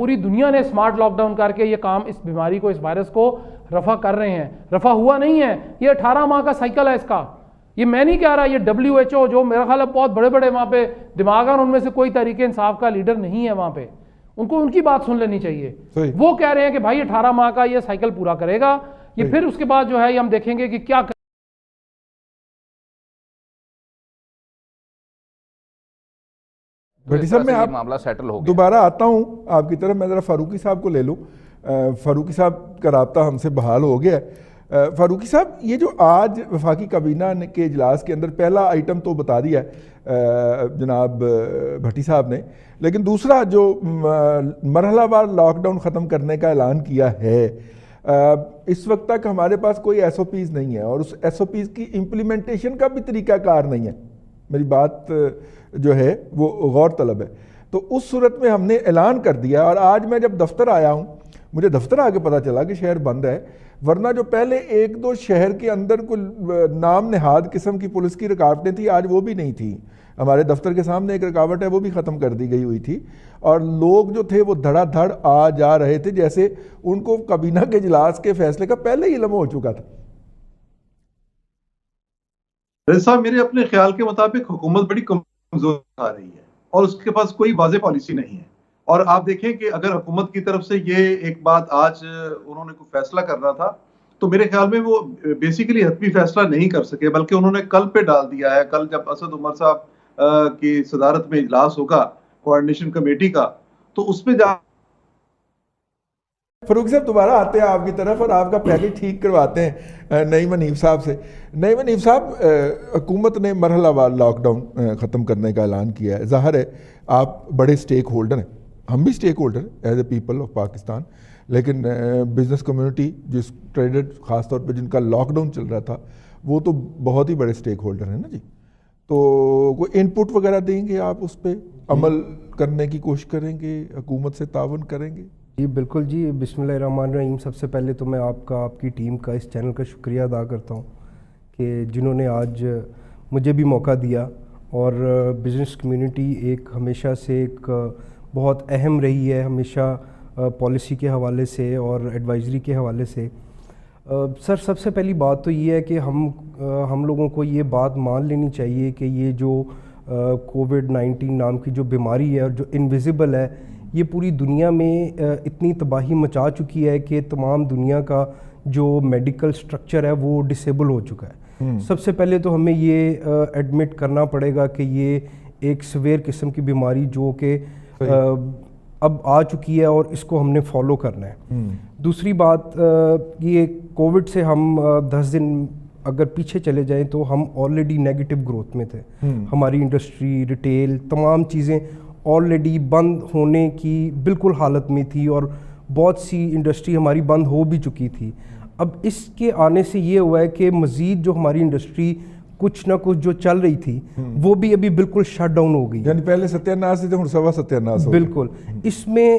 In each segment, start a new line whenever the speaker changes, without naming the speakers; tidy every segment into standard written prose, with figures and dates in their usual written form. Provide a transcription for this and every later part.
پوری دنیا نے اسمارٹ لاک ڈاؤن کر کے یہ کام اس بیماری کو، اس وائرس کو رفع کر رہے ہیں. رفع ہوا نہیں ہے، یہ 18 ماہ کا سائیکل ہے اس کا. یہ میں نہیں کہہ رہا، یہ WHO جو میرا خیال ہے بہت بڑے بڑے وہاں پہ دماغ ہیں، ان میں سے کوئی تحریک انصاف کا لیڈر نہیں ہے وہاں پہ، ان کو ان کی بات سن لینی چاہیے. وہ کہہ رہے ہیں کہ بھائی 18 ماہ کا یہ سائیکل پورا کرے گا، یہ پھر اس کے بعد جو ہے یہ ہم دیکھیں گے کہ کیا
بھٹی صاحب میں معاملہ سیٹل ہو گیا. دوبارہ آتا ہوں آپ کی طرف، میں ذرا فاروقی صاحب کو لے لوں. فاروقی صاحب کا رابطہ ہم سے بحال ہو گیا ہے. فاروقی صاحب، یہ جو آج وفاقی کابینہ کے اجلاس کے اندر پہلا آئٹم تو بتا دیا ہے جناب بھٹی صاحب نے، لیکن دوسرا جو مرحلہ وار لاک ڈاؤن ختم کرنے کا اعلان کیا ہے، اس وقت تک ہمارے پاس کوئی SOPs نہیں ہے اور اس SOPs کی امپلیمنٹیشن کا بھی طریقہ کار نہیں ہے. میری بات جو ہے وہ غور طلب ہے. تو اس صورت میں ہم نے اعلان کر دیا، اور آج میں جب دفتر آیا ہوں مجھے دفتر آ کے پتہ چلا کہ شہر بند ہے، ورنہ جو پہلے ایک دو شہر کے اندر کوئی نام نہاد قسم کی پولیس کی رکاوٹیں تھیں، آج وہ بھی نہیں تھیں. ہمارے دفتر کے سامنے ایک رکاوٹ ہے، وہ بھی ختم کر دی گئی ہوئی تھی، اور لوگ جو تھے وہ دھڑا دھڑ آ جا رہے تھے جیسے ان کو کابینہ کے اجلاس کے فیصلے کا پہلے ہی علم ہو چکا تھا.
صاحب، میرے اپنے خیال کے مطابق حکومت بڑی کمزور آ رہی ہے اور اس کے پاس کوئی واضح پالیسی نہیں ہے. اور آپ دیکھیں کہ اگر حکومت کی طرف سے یہ ایک بات آج انہوں نے کوئی فیصلہ کرنا تھا تو میرے خیال میں وہ بیسیکلی حتمی فیصلہ نہیں کر سکے، بلکہ انہوں نے کل پہ ڈال دیا ہے. کل جب اسد عمر صاحب کی صدارت میں اجلاس ہوگا کوارڈینیشن کمیٹی کا، تو اس میں جا
فاروق صاحب دوبارہ آتے ہیں آپ کی طرف اور آپ کا پیکج ٹھیک کرواتے ہیں نعیم حنیف صاحب سے. نعیم حنیف صاحب، حکومت نے مرحلہ وار لاک ڈاؤن ختم کرنے کا اعلان کیا ہے. ظاہر ہے آپ بڑے سٹیک ہولڈر ہیں، ہم بھی سٹیک ہولڈر ہیں as a people of Pakistan, لیکن بزنس کمیونٹی جس ٹریڈر خاص طور پہ جن کا لاک ڈاؤن چل رہا تھا وہ تو بہت ہی بڑے سٹیک ہولڈر ہیں نا جی. تو کوئی ان پٹ وغیرہ دیں گے آپ، اس پہ عمل کرنے کی کوشش کریں گے، حکومت سے تعاون کریں گے؟
جی بالکل جی. بسم اللہ الرحمن الرحیم. سب سے پہلے تو میں آپ کی ٹیم کا، اس چینل کا شکریہ ادا کرتا ہوں کہ جنہوں نے آج مجھے بھی موقع دیا. اور بزنس کمیونٹی ایک ہمیشہ سے ایک بہت اہم رہی ہے، ہمیشہ پالیسی کے حوالے سے اور ایڈوائزری کے حوالے سے. سر سب سے پہلی بات تو یہ ہے کہ ہم لوگوں کو یہ بات مان لینی چاہیے کہ یہ جو کووڈ-19 نام کی جو بیماری ہے اور جو انویزیبل ہے، یہ پوری دنیا میں اتنی تباہی مچا چکی ہے کہ تمام دنیا کا جو میڈیکل سٹرکچر ہے وہ ڈسیبل ہو چکا ہے. سب سے پہلے تو ہمیں یہ ایڈمٹ کرنا پڑے گا کہ یہ ایک سویئر قسم کی بیماری جو کہ اب آ چکی ہے اور اس کو ہم نے فالو کرنا ہے. دوسری بات یہ کووڈ سے ہم 10 دن اگر پیچھے چلے جائیں تو ہم آلریڈی نیگیٹو گروتھ میں تھے. ہماری انڈسٹری، ریٹیل، تمام چیزیں آلریڈی بند ہونے کی بالکل حالت میں تھی اور بہت سی انڈسٹری ہماری بند ہو بھی چکی تھی. اب اس کے آنے سے یہ ہوا ہے کہ مزید جو ہماری انڈسٹری کچھ نہ کچھ جو چل رہی تھی وہ بھی ابھی بالکل شٹ ڈاؤن ہو گئی.
یعنی پہلے ستیاناش تھے، سوا ستیاناش.
بالکل. اس میں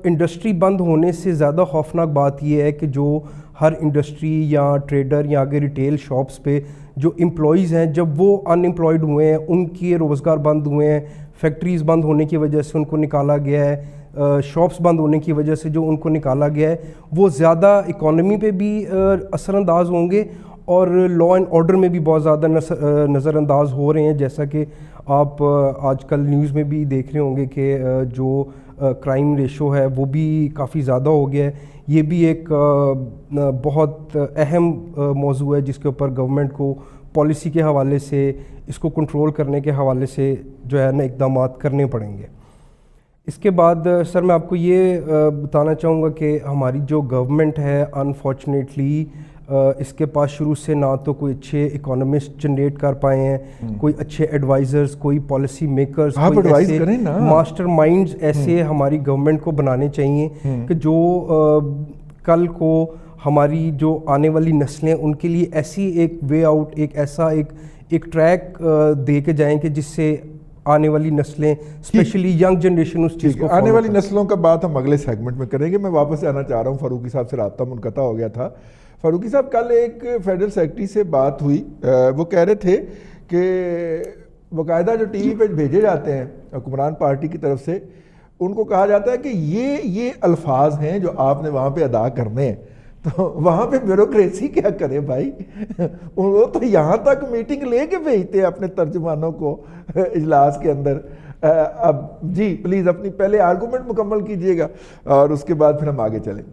انڈسٹری بند ہونے سے زیادہ خوفناک بات یہ ہے کہ جو ہر انڈسٹری یا ٹریڈر یا آگے ریٹیل شاپس پہ جو امپلائیز ہیں، جب وہ ان امپلائڈ ہوئے ہیں، ان کے روزگار بند ہوئے ہیں، فیکٹریز بند ہونے کی وجہ سے ان کو نکالا گیا ہے، شاپس بند ہونے کی وجہ سے جو ان کو نکالا گیا ہے، وہ زیادہ اکانومی پہ بھی اثر انداز ہوں گے اور لا اینڈ آرڈر میں بھی بہت زیادہ نظر انداز ہو رہے ہیں. جیسا کہ آپ آج کل نیوز میں بھی دیکھ رہے ہوں گے کہ جو کرائم ریشو ہے وہ بھی کافی زیادہ ہو گیا ہے. یہ بھی ایک بہت اہم موضوع ہے جس کے اوپر گورنمنٹ کو پالیسی کے حوالے سے، اس کو کنٹرول کرنے کے حوالے سے جو ہے نا اقدامات کرنے پڑیں گے. اس کے بعد سر میں آپ کو یہ بتانا چاہوں گا کہ ہماری جو گورنمنٹ ہے انفارچونیٹلی اس کے پاس شروع سے نہ تو کوئی اچھے اکانومسٹ جنریٹ کر پائے ہیں، کوئی اچھے ایڈوائزرز، کوئی پالیسی میکرز، کوئی ایسے ماسٹر مائنڈز ایسے ہماری گورنمنٹ کو بنانے چاہیے کہ جو کل کو ہماری جو آنے والی نسلیں ان کے لیے ایسی ایک وے آؤٹ، ایک ایسا ایک ٹریک دے کے جائیں کہ جس سے آنے والی نسلیں اسپیشلی ینگ جنریشن اس چیز کو
آنے والی نسلوں کا بات ہم اگلے سیگمنٹ میں کریں گے. میں واپس آنا چاہ رہا ہوں، فاروقی صاحب سے رابطہ منقطع ہو گیا تھا. فاروقی صاحب، کل ایک فیڈرل سیکرٹری سے بات ہوئی، وہ کہہ رہے تھے کہ باقاعدہ جو ٹی وی پہ بھیجے جاتے ہیں حکمران پارٹی کی طرف سے ان کو کہا جاتا ہے کہ یہ الفاظ ہیں جو آپ نے وہاں پہ ادا کرنے ہیں. تو وہاں پہ بیوروکریسی کیا کرے بھائی, وہ تو یہاں تک میٹنگ لے کے بھیجتے ہیں اپنے ترجمانوں کو اجلاس کے اندر. اب جی پلیز اپنی پہلے آرگومنٹ مکمل کیجئے گا اور اس کے بعد پھر ہم آگے چلیں.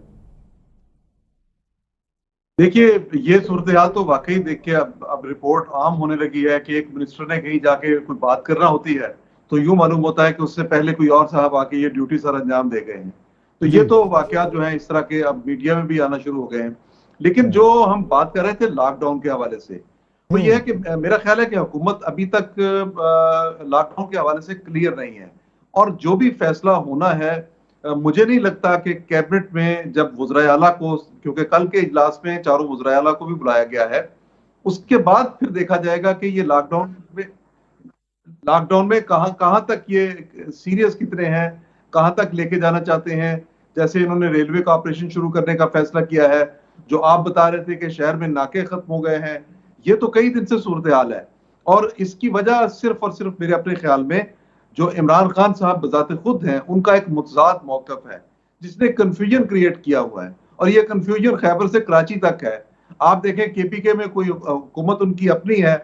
دیکھیے یہ صورتحال تو واقعی دیکھ کے اب رپورٹ عام ہونے لگی ہے کہ ایک منسٹر نے کہیں جا کے کوئی بات کرنا ہوتی ہے تو یوں معلوم ہوتا ہے کہ اس سے پہلے کوئی اور صاحب آ کے یہ ڈیوٹی سر انجام دے گئے ہیں. تو یہ تو واقعات جو ہیں اس طرح کے اب میڈیا میں بھی آنا شروع ہو گئے ہیں. لیکن جو ہم بات کر رہے تھے لاک ڈاؤن کے حوالے سے, وہ یہ ہے کہ میرا خیال ہے کہ حکومت ابھی تک لاک ڈاؤن کے حوالے سے کلیئر نہیں ہے, اور جو بھی فیصلہ ہونا ہے مجھے نہیں لگتا کہ کیبنٹ میں جب وزرائے اعلیٰ کو, کیونکہ کل کے اجلاس میں چاروں وزرائے اعلیٰ کو بھی بلایا گیا ہے, اس کے بعد پھر دیکھا جائے گا کہ یہ لاک ڈاؤن میں کہاں تک یہ سیریس کتنے ہیں, کہاں تک لے کے جانا چاہتے ہیں. جیسے انہوں نے ریلوے کا آپریشن شروع کرنے کا فیصلہ کیا ہے, جو آپ بتا رہے تھے کہ شہر میں ناکے ختم ہو گئے ہیں, یہ تو کئی دن سے صورتحال ہے. اور اس کی وجہ صرف اور صرف میرے اپنے خیال میں جو عمران خان صاحب بذات خود ہیں ان کا ایک متضاد موقف ہے جس نے کنفیوژن کریٹ کیا ہوا ہے, اور یہ کنفیوژن خیبر سے کراچی تک ہے. آپ دیکھیں کے پی کے میں کوئی حکومت ان کی اپنی ہے,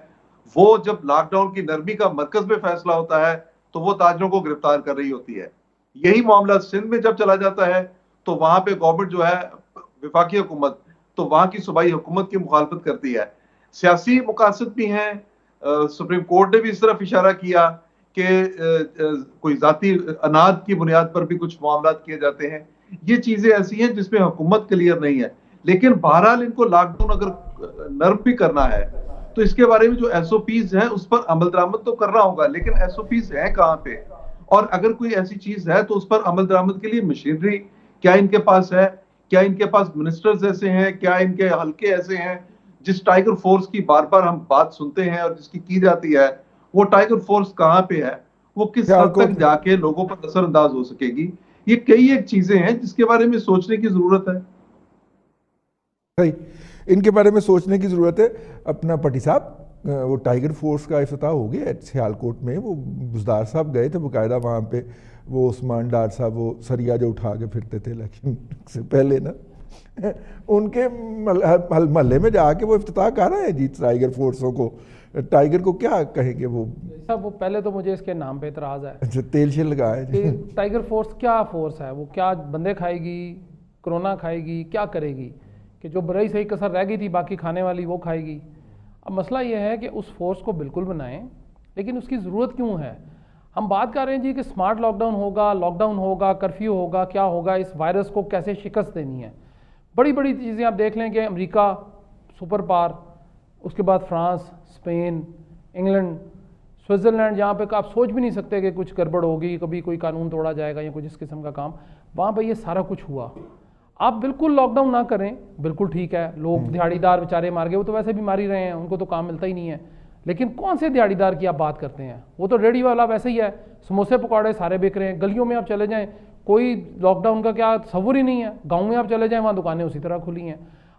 وہ جب لاک ڈاؤن کی نرمی کا مرکز میں فیصلہ ہوتا ہے تو وہ تاجروں کو گرفتار کر رہی ہوتی ہے. یہی معاملہ سندھ میں جب چلا جاتا ہے تو وہاں پہ گورنمنٹ جو ہے وفاقی حکومت تو وہاں کی صوبائی حکومت کی مخالفت کرتی ہے. سیاسی مقاصد بھی ہیں, سپریم کورٹ نے بھی اس طرف اشارہ کیا کہ کوئی ذاتی اناد کی بنیاد پر بھی کچھ معاملات کیے جاتے ہیں. یہ چیزیں ایسی ہیں جس میں حکومت کلیئر نہیں ہے. لیکن بہرحال ان کو لاک ڈاؤن اگر نرم بھی کرنا ہے تو اس کے بارے میں جو ایس او پیز ہیں اس پر عمل درآمد تو کرنا ہوگا, لیکن ایس او پیز ہیں کہاں پہ, اور اگر کوئی ایسی چیز ہے تو اس پر عمل درآمد کے لیے مشینری کیا ان کے پاس ہے, کیا ان کے پاس منسٹرز ایسے ہیں, کیا ان کے حلقے ایسے ہیں جس ٹائیگر فورس کی بار بار ہم بات سنتے ہیں اور جس کی جاتی ہے, وہ ٹائیگر فورس کہاں پہ ہے, وہ کس حد تک جا کے لوگوں پر اثر انداز ہو سکے گی. یہ کئی ایک چیزیں ہیں جس کے بارے میں سوچنے کی ضرورت ہے.
صحیح, ان کے بارے میں سوچنے کی ضرورت ہے. اپنا پٹی صاحب, وہ ٹائیگر فورس کا افتتاح ہو گیا سیالکوٹ میں, وہ بزدار صاحب گئے تھے باقاعدہ وہاں پہ, وہ عثمان ڈار صاحب وہ سریا جو اٹھا کے پھرتے تھے الیکشن سے پہلے نا, ان کے محلے میں جا کے وہ افتتاح کر رہے ہیں جی ٹائیگر فورسوں کو. ٹائیگر کو کیا کہیں گے وہ
صاحب, وہ پہلے تو مجھے اس کے نام پہ اعتراض ہے.
اچھا, تیل شیل لگائے جی.
ٹائیگر فورس کیا فورس ہے, وہ کیا بندے کھائے گی, کرونا کھائے گی, کیا کرے گی, کہ جو بڑی صحیح کسر رہ گئی تھی باقی کھانے والی وہ کھائے گی. اب مسئلہ یہ ہے کہ اس فورس کو بالکل بنائیں, لیکن اس کی ضرورت کیوں ہے. ہم بات کر رہے ہیں جی کہ سمارٹ لاک ڈاؤن ہوگا, کرفیو ہوگا, کیا ہوگا, اس وائرس کو کیسے شکست دینی ہے. بڑی بڑی چیزیں آپ دیکھ لیں کہ امریکہ سپر پاور, اس کے بعد فرانس, اسپین, انگلینڈ, سوئٹزرلینڈ, جہاں پہ آپ سوچ بھی نہیں سکتے کہ کچھ گڑبڑ ہوگی, کبھی کوئی قانون توڑا جائے گا یا کچھ اس قسم کا کام, وہاں پہ یہ سارا کچھ ہوا. آپ بالکل لاک ڈاؤن نہ کریں, بالکل ٹھیک ہے, لوگ دیہڑی دار بیچارے مار گئے, وہ تو ویسے بھی مار ہی رہے ہیں, ان کو تو کام ملتا ہی نہیں ہے. لیکن کون سے دیہڑی دار کی آپ بات کرتے ہیں, وہ تو ریڈی والا ویسے ہی ہے, سموسے پکوڑے سارے بک رہے ہیں. گلیوں میں آپ چلے جائیں, کوئی لاک ڈاؤن کا کیا تصور ہی نہیں ہے. گاؤں میں آپ چلے جائیں, وہاں دکانیں اسی طرح کھلی ہیں.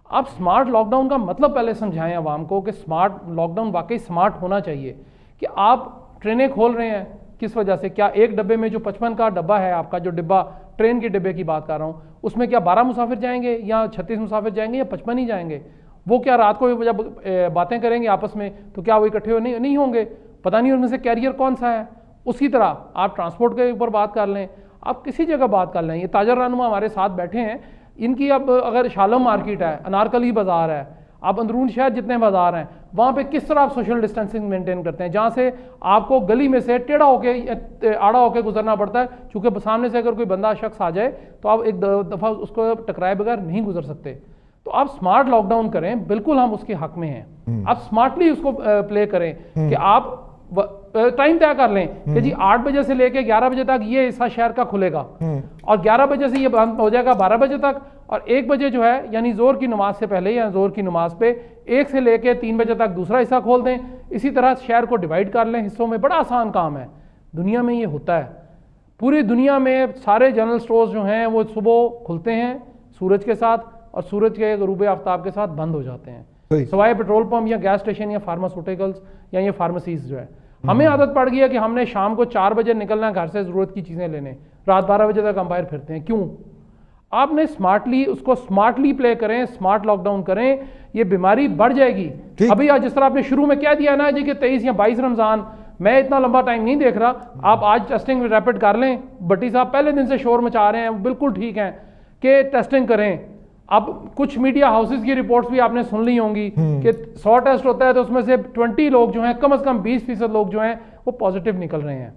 آپ سمارٹ لاک ڈاؤن کا مطلب پہلے سمجھائیں عوام کو کہ سمارٹ لاک ڈاؤن واقعی سمارٹ ہونا چاہیے. کہ آپ ٹرینیں کھول رہے ہیں کس وجہ سے, کیا ایک ڈبے میں جو 55 کا ڈبہ ہے آپ کا, جو ڈبہ ٹرین کے ڈبے کی بات کر رہا ہوں, اس میں کیا 12 مسافر جائیں گے یا 36 مسافر جائیں گے یا 55 ہی جائیں گے. وہ کیا رات کو جب باتیں کریں گے آپس میں تو کیا وہ اکٹھے نہیں ہوں گے, پتہ نہیں ان میں سے کیریئر کون سا ہے. اسی طرح آپ ٹرانسپورٹ کے اوپر بات کر لیں, آپ کسی جگہ بات کر لیں. یہ تاجر رہنما ہمارے ساتھ بیٹھے ہیں, ان کی اب اگر شالم مارکیٹ ہے, انارکلی بازار ہے, آپ اندرون شہر جتنے بازار ہیں وہاں پہ کس طرح آپ سوشل ڈسٹینسنگ مینٹین کرتے ہیں, جہاں سے آپ کو گلی میں سے ٹیڑھا ہو کے آڑا ہو کے گزرنا پڑتا ہے, چونکہ سامنے سے اگر کوئی بندہ شخص آ جائے تو آپ ایک دفعہ اس کو ٹکرائے بغیر نہیں گزر سکتے. تو آپ سمارٹ لاک ڈاؤن کریں, بالکل ہم اس کے حق میں ہیں. آپ سمارٹلی اس کو پلے کریں کہ آپ ٹائم طے کر لیں کہ جی 8 بجے سے لے کے 11 بجے تک یہ حصہ شہر کا کھلے گا, اور 11 بجے سے یہ بند ہو جائے گا 12 بجے تک, اور 1 بجے جو ہے یعنی زور کی نماز سے پہلے یا زور کی نماز پہ 1 سے لے کے 3 بجے تک دوسرا حصہ کھول دیں. اسی طرح شہر کو ڈیوائڈ کر لیں حصوں میں. بڑا آسان کام ہے, دنیا میں یہ ہوتا ہے. پوری دنیا میں سارے جنرل سٹورز جو ہیں وہ صبح کھلتے ہیں سورج کے ساتھ اور سورج کے غروب آفتاب کے ساتھ بند ہو جاتے ہیں, سوائے پیٹرول پمپ یا گیس اسٹیشن یا فارماسیوٹیکلز یا یہ فارمیسیز جو ہے. ہمیں عادت پڑ گئی ہے کہ ہم نے شام کو 4 بجے نکلنا ہے گھر سے ضرورت کی چیزیں لینے, رات 12 بجے تک ہم باہر پھرتے ہیں. کیوں؟ آپ نے سمارٹلی پلے کریں, سمارٹ لاک ڈاؤن کریں, یہ بیماری بڑھ جائے گی. ابھی آج جس طرح آپ نے شروع میں کہہ دیا نا جی کہ 23 یا 22 رمضان, میں اتنا لمبا ٹائم نہیں دیکھ رہا, آپ آج ٹیسٹنگ ریپڈ کر لیں. بٹی صاحب پہلے دن سے شور مچا رہے ہیں, بالکل ٹھیک ہیں کہ ٹیسٹنگ کریں. اب کچھ میڈیا ہاؤسز کی رپورٹس بھی آپ نے سن لی ہوں گی کہ 100 ٹیسٹ ہوتا ہے تو اس میں سے 20 لوگ جو ہیں, کم از کم 20% لوگ جو ہیں وہ پازیٹیو نکل رہے ہیں.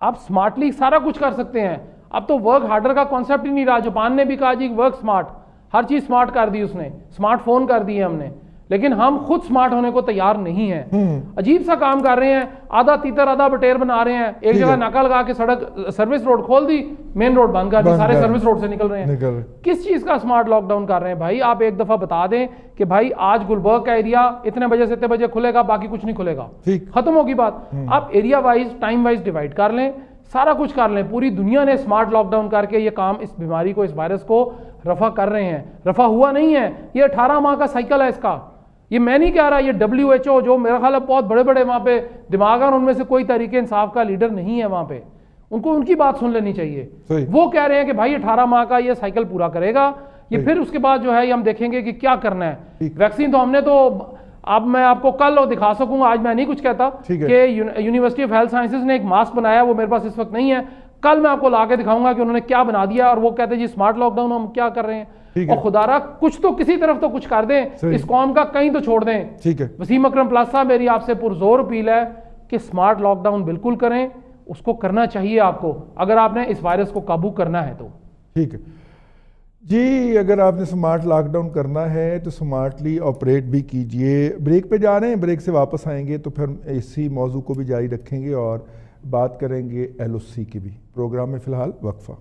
آپ سمارٹلی سارا کچھ کر سکتے ہیں. اب تو ورک ہارڈر کا کانسیپٹ ہی نہیں رہا. جاپان نے بھی کہا جی ورک سمارٹ, ہر چیز سمارٹ کر دی اس نے, سمارٹ فون کر دی ہے ہم نے, لیکن ہم خود سمارٹ ہونے کو تیار نہیں ہیں. عجیب سا کام کر رہے ہیں, آدھا تیتر آدھا بٹیر بنا رہے ہیں. ایک جگہ ناکا لگا کے سڑک سروس روڈ کھول دی, مین روڈ بند کر دی, سارے سروس روڈ سے نکل رہے ہیں. کس چیز کا سمارٹ لاک ڈاؤن کر رہے ہیں بھائی؟ آپ ایک دفعہ بتا دیں کہ بھائی آج گلبرگ کا ایریا اتنے بجے سے اتنے بجے کھلے گا, باقی کچھ نہیں کھلے گا, ختم ہوگی بات. آپ area wise time wise divide کر لیں, سارا کچھ کر لیں. پوری دنیا نے سمارٹ لاک ڈاؤن کر کے یہ کام, اس بیماری کو, اس وائرس کو رفع کر رہے ہیں. رفع ہوا نہیں ہے, یہ 18 ماہ کا سائیکل ہے اس کا. یہ میں نہیں کہہ رہا, یہ WHO جو میرا خیال ہے بہت بڑے بڑے وہاں پہ دماغ ہیں, ان میں سے کوئی تحریک انصاف کا لیڈر نہیں ہے وہاں پہ, ان کو ان کی بات سن لینی چاہیے. وہ کہہ رہے ہیں کہ بھائی 18 ماہ کا یہ سائیکل پورا کرے گا, یہ پھر اس کے بعد جو ہے یہ ہم دیکھیں گے کہ کیا کرنا ہے. ویکسین تو ہم نے تو, اب میں آپ کو کل دکھا سکوں گا, آج میں نہیں کچھ کہتا, کہ یونیورسٹی آف ہیلتھ سائنسز نے ایک ماسک بنایا, وہ میرے پاس اس وقت نہیں ہے, کل میں آپ کو لا کے دکھاؤں گا کہ انہوں نے کیا بنا دیا. اور وہ کہتے ہیں جی سمارٹ لاک ڈاؤن ہم کیا کر رہے ہیں. اور خدا را کچھ تو کسی طرف تو کچھ کر دیں, اس قوم کا کہیں تو چھوڑ دیں. وسیم اکرم پلاسا, میری آپ سے پرزور اپیل ہے کہ سمارٹ لاک ڈاؤن بالکل کریں, اس کو کرنا چاہیے آپ کو, اگر آپ نے اس وائرس کو قابو کرنا ہے تو.
ٹھیک ہے جی, اگر آپ نے سمارٹ لاک ڈاؤن کرنا ہے تو سمارٹلی آپریٹ بھی کیجئے. بریک پہ جا رہے ہیں, بریک سے واپس آئیں گے تو پھر اسی موضوع کو بھی جاری رکھیں گے اور بات کریں گے LOC کی بھی. پروگرام میں فی الحال وقفہ.